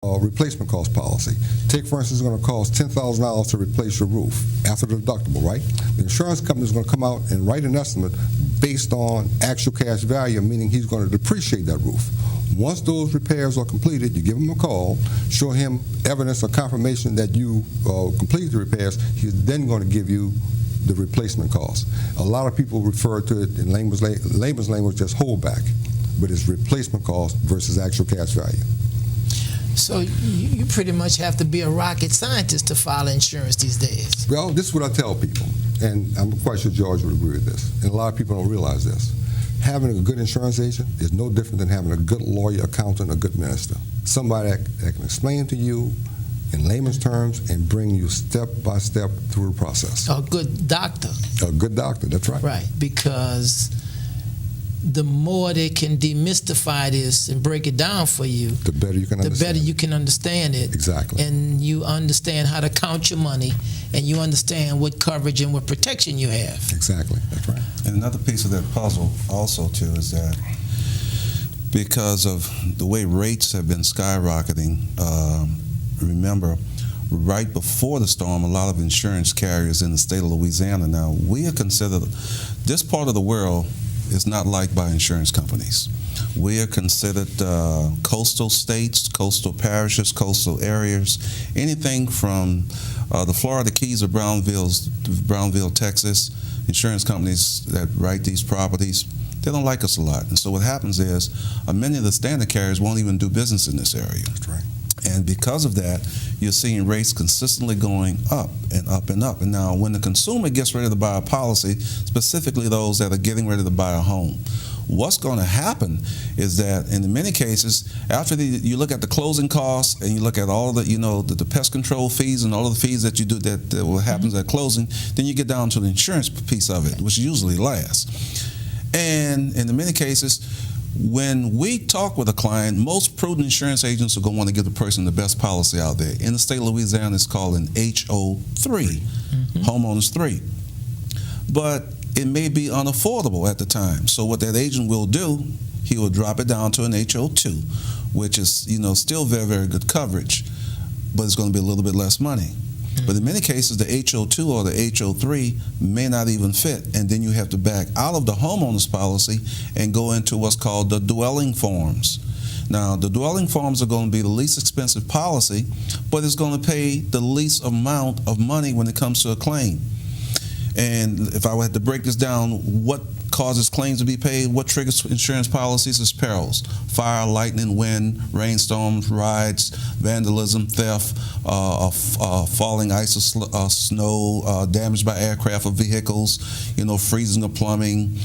replacement cost policy. Take, for instance, it's going to cost $10,000 to replace your roof after the deductible, right? The insurance company is going to come out and write an estimate based on actual cash value, meaning he's going to depreciate that roof. Once those repairs are completed, you give him a call, show him evidence or confirmation that you completed the repairs. He's then going to give you the replacement cost. A lot of people refer to it in layman's language as holdback, but it's replacement cost versus actual cash value. So you pretty much have to be a rocket scientist to file insurance these days. Well, this is what I tell people, and I'm quite sure George would agree with this, and a lot of people don't realize this. Having a good insurance agent is no different than having a good lawyer, accountant, a good minister. Somebody that can explain to you in layman's terms and bring you step by step through the process. A good doctor. A good doctor, that's right. Right, because the more they can demystify this and break it down for you, the better you can understand it. Exactly. And you understand how to count your money, and you understand what coverage and what protection you have. Exactly, that's right. And another piece of that puzzle also too is that because of the way rates have been skyrocketing, remember, right before the storm, a lot of insurance carriers in the state of Louisiana, now we are considered, this part of the world is not liked by insurance companies. We are considered coastal states, coastal parishes, coastal areas, anything from the Florida Keys or Brownville, Texas. Insurance companies that write these properties, they don't like us a lot. And so what happens is many of the standard carriers won't even do business in this area. That's right. And because of that, you're seeing rates consistently going up and up and up. And now when the consumer gets ready to buy a policy, specifically those that are getting ready to buy a home, what's going to happen is that in many cases, after you look at the closing costs and you look at all the, the pest control fees and all of the fees that you do that what happens at closing, then you get down to the insurance piece of it, which usually lasts. And in many cases, when we talk with a client, most prudent insurance agents are going to want to give the person the best policy out there. In the state of Louisiana, it's called an HO3, homeowners 3. But it may be unaffordable at the time. So what that agent will do, he will drop it down to an HO2, which is, still very, very good coverage, but it's going to be a little bit less money. But in many cases, the HO2 or the HO3 may not even fit, and then you have to back out of the homeowner's policy and go into what's called the dwelling forms. Now, the dwelling forms are going to be the least expensive policy, but it's going to pay the least amount of money when it comes to a claim. And if I had to break this down, what causes claims to be paid, what triggers insurance policies is perils: fire, lightning, wind, rainstorms, riots, vandalism, theft, falling ice or snow, damage by aircraft or vehicles, freezing of plumbing,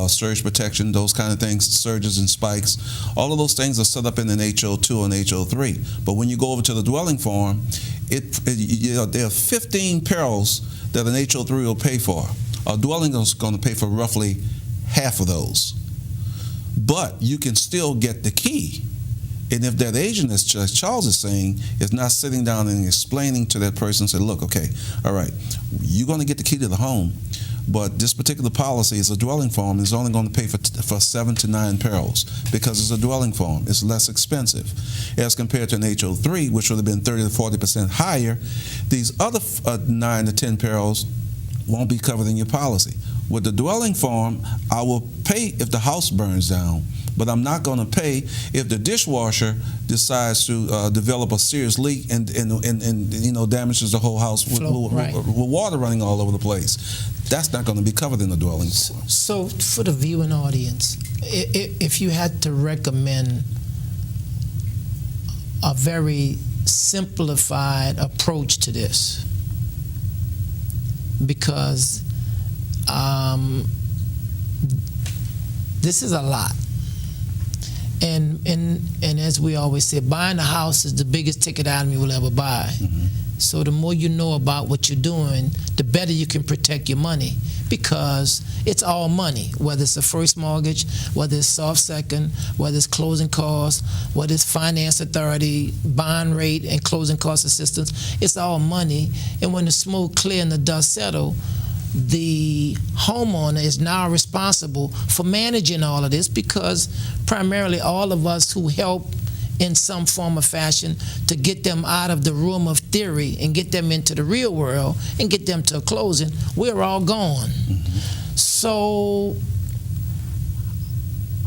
surge protection, those kind of things, surges and spikes. All of those things are set up in an HO2 and HO3. But when you go over to the dwelling form, there are 15 perils that an HO3 will pay for. A dwelling is going to pay for roughly half of those. But you can still get the key. And if that agent, as Charles is saying, is not sitting down and explaining to that person, say, look, okay, all right, you're going to get the key to the home, but this particular policy is a dwelling form, and it's only going to pay for 7 to 9 perils because it's a dwelling form. It's less expensive. As compared to an HO3, which would have been 30 to 40% higher, these other 9 to 10 perils won't be covered in your policy. With the dwelling form, I will pay if the house burns down, but I'm not going to pay if the dishwasher decides to develop a serious leak and damages the whole house with water running all over the place. That's not going to be covered in the dwelling form. So for the viewing audience, if you had to recommend a very simplified approach to this, because this is a lot. And as we always say, buying a house is the biggest ticket item you will ever buy. So the more you know about what you're doing, the better you can protect your money, because it's all money, whether it's a first mortgage, whether it's soft second, whether it's closing costs, whether it's finance authority, bond rate, and closing cost assistance. It's all money. And when the smoke clear and the dust settle, the homeowner is now responsible for managing all of this, because primarily all of us who help in some form or fashion to get them out of the room of theory and get them into the real world and get them to a closing, we're all gone. So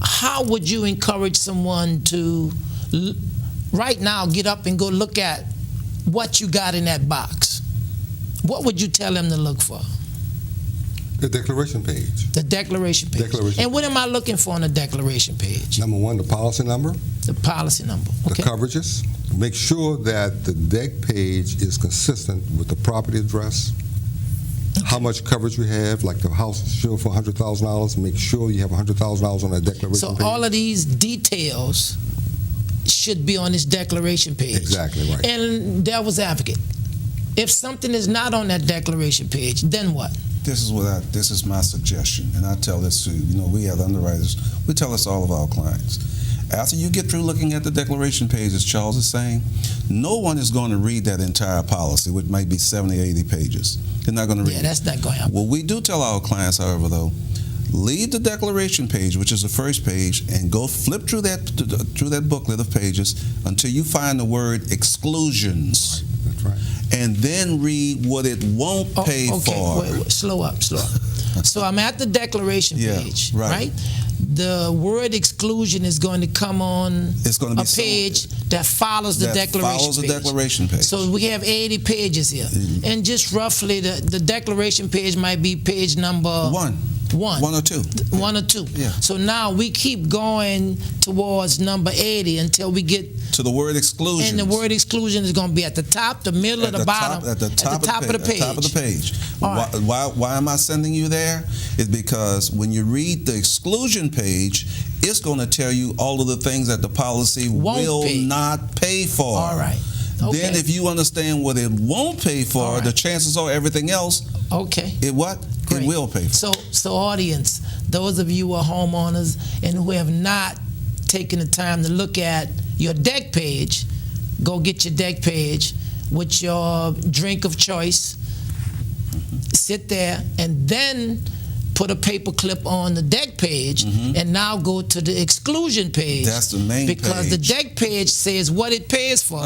how would you encourage someone to right now get up and go look at what you got in that box? What would you tell them to look for? The declaration page. The declaration page. Declaration and what am I looking for on the declaration page? Number one, the policy number, The policy number. the coverages. Make sure that the deck page is consistent with the property address, how much coverage you have, like the house is insured for $100,000, make sure you have $100,000 on that declaration So page. all of these details should be on this declaration page. Exactly right. And devil's advocate, if something is not on that declaration page, then what? This is my suggestion, and I tell this to, we have underwriters, we tell this to all of our clients. After you get through looking at the declaration page, as Charles is saying, no one is going to read that entire policy, which might be 70, 80 pages. They're not going to read it. Yeah, that's not going to happen. What we do tell our clients, however, though, leave the declaration page, which is the first page, and go flip through that booklet of pages until you find the word exclusions. That's right. And then read what it won't pay for. Wait, slow up. So I'm at the declaration page, right? The word exclusion is going to come on It's going to be a page that follows the declaration page. So we have 80 pages here. And just roughly, the declaration page might be page number... One or two. One or two. Yeah. So now we keep going towards number 80 until we get to the word exclusion. And the word exclusion is going to be at the top, the middle, or the bottom. At the top of the page. Top of the page. Why am I sending you there? It's because when you read the exclusion page, it's going to tell you all of the things that the policy will not pay for. All right. Okay. Then if you understand what it won't pay for, the chances are everything else. Okay. It what? Great. It will pay for. So audience, those of you who are homeowners and who have not taken the time to look at your deck page, go get your deck page with your drink of choice, sit there, and then put a paper clip on the deck page, and now go to the exclusion page. That's the main page. Because the deck page says what it pays for,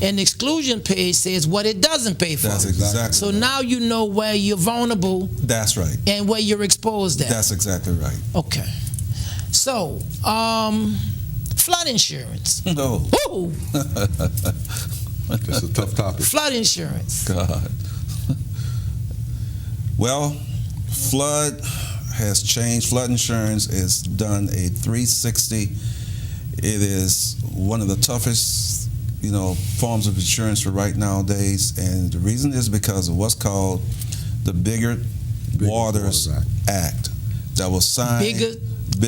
and the exclusion page says what it doesn't pay for. That's exactly So right. now you know where you're vulnerable. That's right. And where you're exposed at. That's exactly right. Okay. So, flood insurance. No. Ooh, It's a tough topic. flood insurance. God. Well, flood has changed. Flood insurance is done a 360. It is one of the toughest, forms of insurance for right nowadays, and the reason is because of what's called the Bigger Waters Act that was signed. Bigger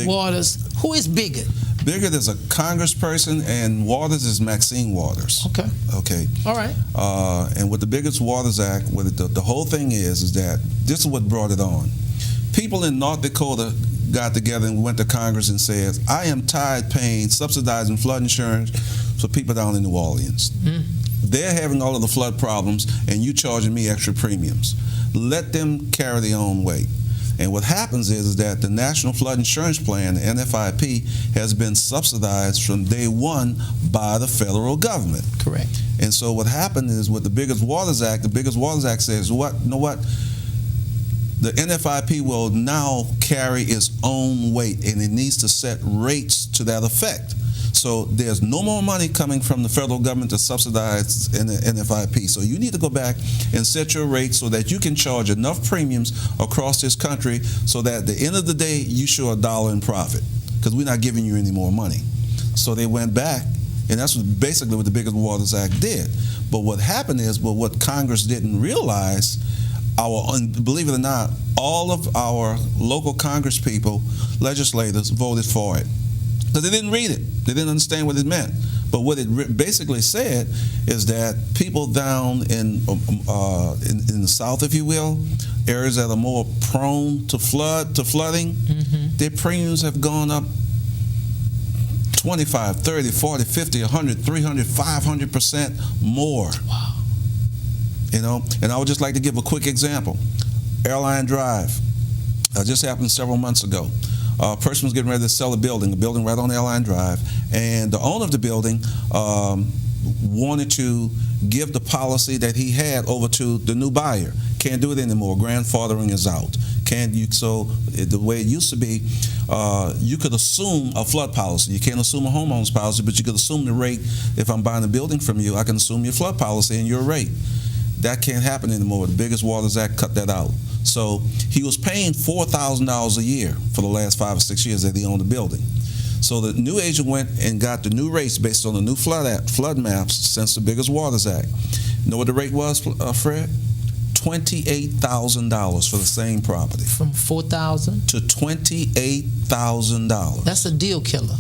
Waters. Who is Bigger? Bigger is a congressperson, and Waters is Maxine Waters. Okay. All right. And with the Biggest Waters Act, the whole thing is that this is what brought it on. People in North Dakota got together and went to Congress and said, I am tired paying, subsidizing flood insurance for people down in New Orleans. They're having all of the flood problems, and you charging me extra premiums. Let them carry their own weight. And what happens is that the National Flood Insurance Plan, the NFIP, has been subsidized from day one by the federal government. Correct. And so what happened is with the Biggest Waters Act, the Biggest Waters Act says, you know what? The NFIP will now carry its own weight, and it needs to set rates to that effect. So there's no more money coming from the federal government to subsidize NFIP. So you need to go back and set your rates so that you can charge enough premiums across this country so that at the end of the day, you show $1 in profit, because we're not giving you any more money. So they went back, and that's basically what the Biggest Waters Act did. But what happened is, what Congress didn't realize, believe it or not, all of our local Congress people, legislators, voted for it. Because they didn't read it. They didn't understand what it meant. But what it basically said is that people down in the South, if you will, areas that are more prone to flooding, their premiums have gone up 25, 30, 40, 50, 100, 300, 500% more. Wow. And I would just like to give a quick example. Airline Drive. Just happened several months ago. A person was getting ready to sell a building right on Airline Drive, and the owner of the building wanted to give the policy that he had over to the new buyer. Can't do it anymore. Grandfathering is out. Can't you? So the way it used to be, you could assume a flood policy. You can't assume a homeowner's policy, but you could assume the rate. If I'm buying a building from you, I can assume your flood policy and your rate. That can't happen anymore. The Biggest Waters Act cut that out. So he was paying $4,000 a year for the last 5 or 6 years that he owned the building. So the new agent went and got the new rates based on the new flood maps since the Biggest Waters Act. You know what the rate was, Fred? $28,000 for the same property. From $4,000 to $28,000. That's a deal killer.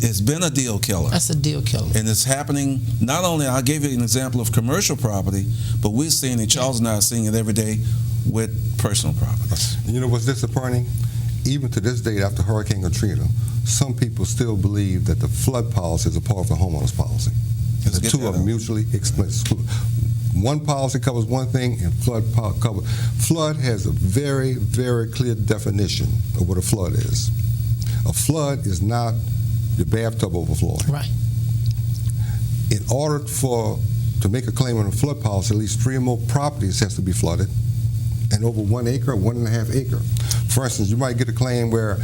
It's been a deal killer. That's a deal killer. And it's happening, not only, I gave you an example of commercial property, but we're seeing it, Charles and I are seeing it every day with personal properties. You know what's disappointing? Even to this day, after Hurricane Katrina, some people still believe that the flood policy is a part of the homeowner's policy. Let's The get two that are out. mutually exclusive. One policy covers one thing, and flood covers. Flood has a very, very clear definition of what a flood is. A flood is not your bathtub overflowing. Right. In order to make a claim on a flood policy, at least 3 or more properties has to be flooded, and over 1 acre, 1.5 acre. For instance, you might get a claim where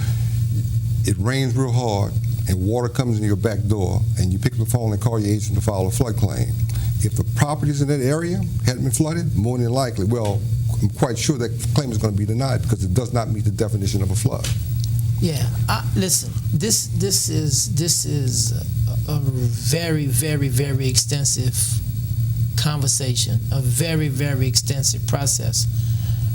it rains real hard and water comes in your back door, and you pick up the phone and call your agent to file a flood claim. If the properties in that area hadn't been flooded, more than likely, well, I'm quite sure that claim is going to be denied because it does not meet the definition of a flood. Yeah. Listen, this is a very, very, very extensive conversation, a very, very extensive process.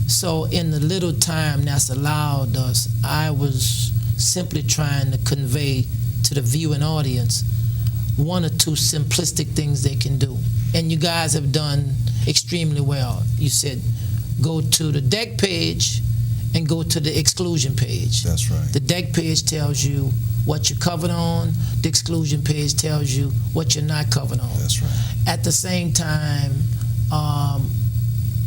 So in the little time that's allowed us, I was simply trying to convey to the viewing audience 1 or 2 simplistic things they can do. And you guys have done extremely well. You said go to the deck page and go to the exclusion page. That's right. The deck page tells you what you're covered on. The exclusion page tells you what you're not covered on. That's right. At the same time,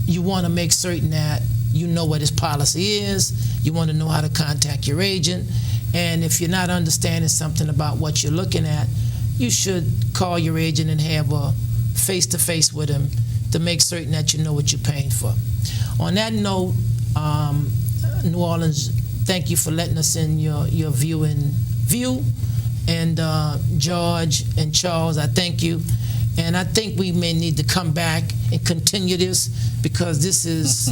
you want to make certain that you know what his policy is. You want to know how to contact your agent. And if you're not understanding something about what you're looking at, you should call your agent and have a face-to-face with him to make certain that you know what you're paying for. On that note, New Orleans, thank you for letting us in your viewing view. And George and Charles, I thank you. And I think we may need to come back and continue this because this is,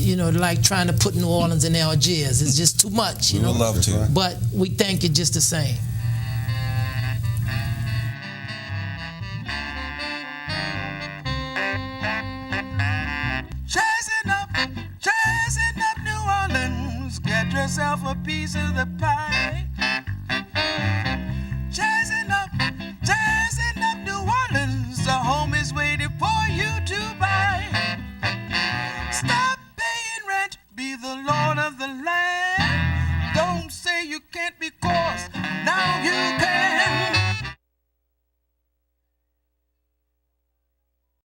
like trying to put New Orleans in Algiers. It's just too much, We would love to. But we thank you just the same. Chasing up New Orleans, get yourself a piece of the pie.